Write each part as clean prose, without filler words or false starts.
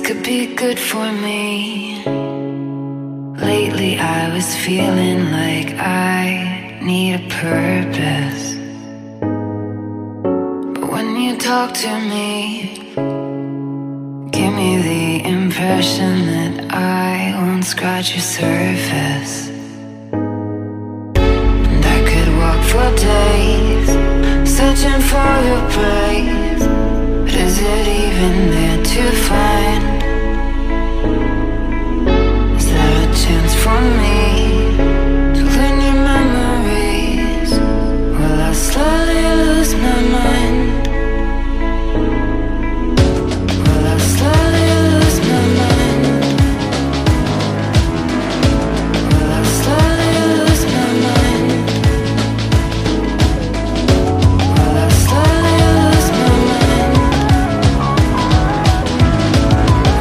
could be good for me. Lately I was feeling like I need a purpose. But when you talk to me, give me the impression that I won't scratch your surface. And I could walk for days, searching for your praise. But is it even there to find? Is there a chance for me to learn your memories? Will I slowly lose my mind? Will I slowly lose my mind? Will I slowly lose my mind? Will I slowly lose my mind?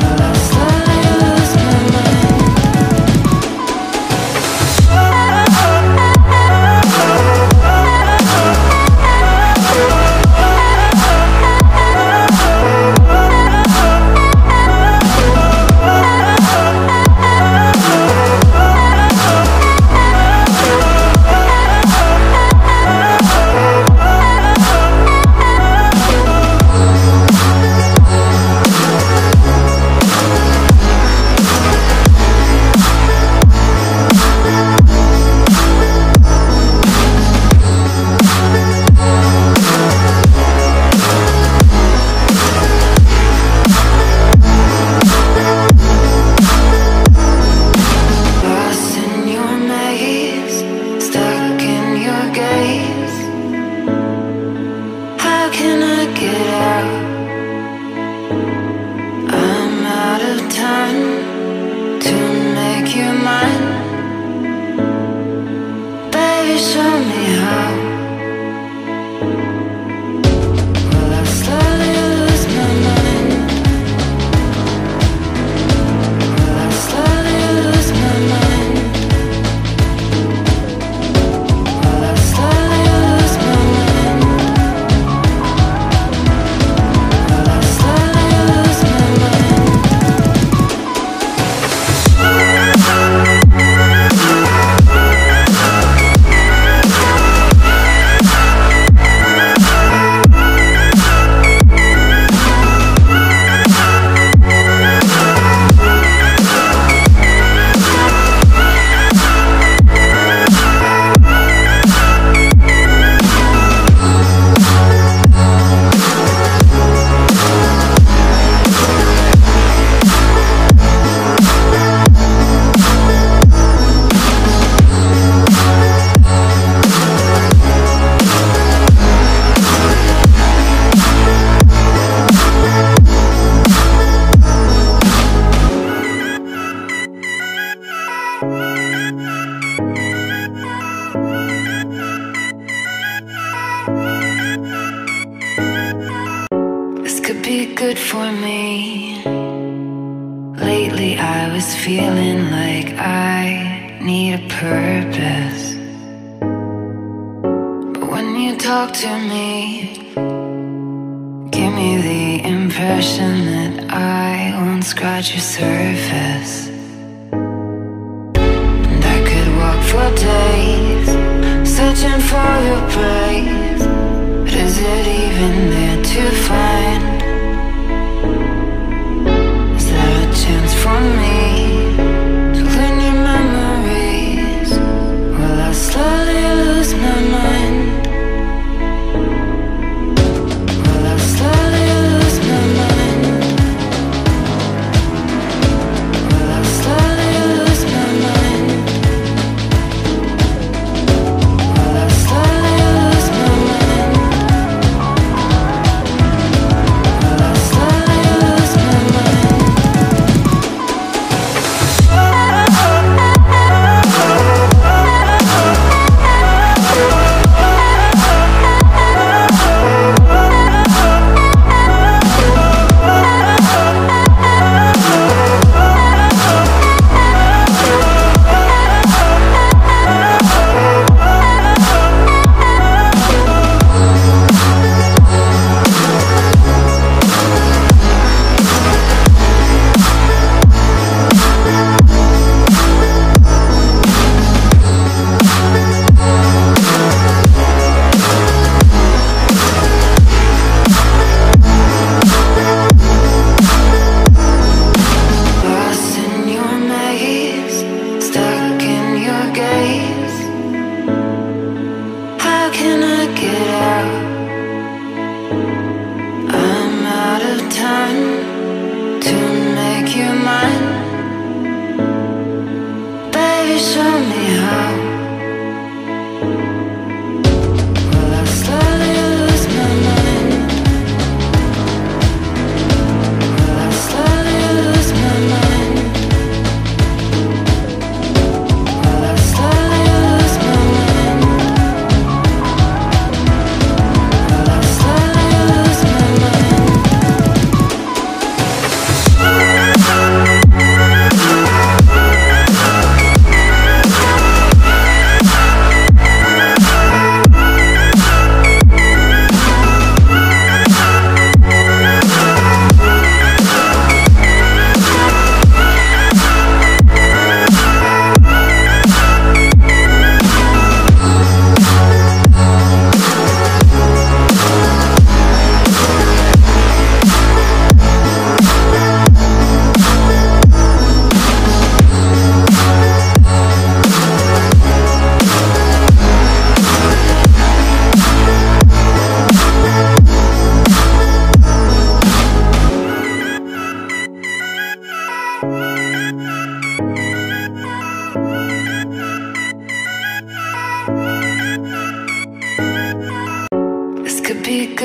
Will I slowly lose my mind? Lost in your maze, stuck in your gaze. How can I get out? I'm out of time to make you mine. Baby, show me how. Will I slowly lose my mind? Will I slowly lose my mind? Will I slowly lose my mind? Will I slowly lose my mind? This could be good for me. Lately I was feeling like I need a purpose. But when you talk to me, give me the impression that I won't scratch your surface. And I could walk for days, searching for your praise. But is it even there to find? Is there a chance for me to learn your memories? Will I slowly lose my mind? Will I slowly lose my mind? Will I slowly lose my mind? Will I slowly lose my mind?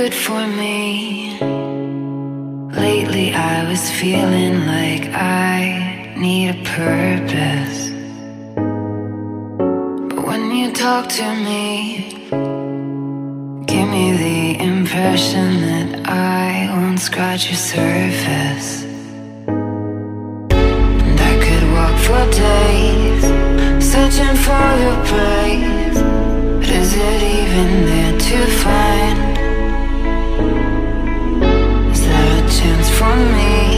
good for me. Lately I was feeling like I need a purpose, but when you talk to me, give me the impression that I won't scratch your surface. And I could walk for days, searching for your praise, but is it even there to find? Is there a chance for me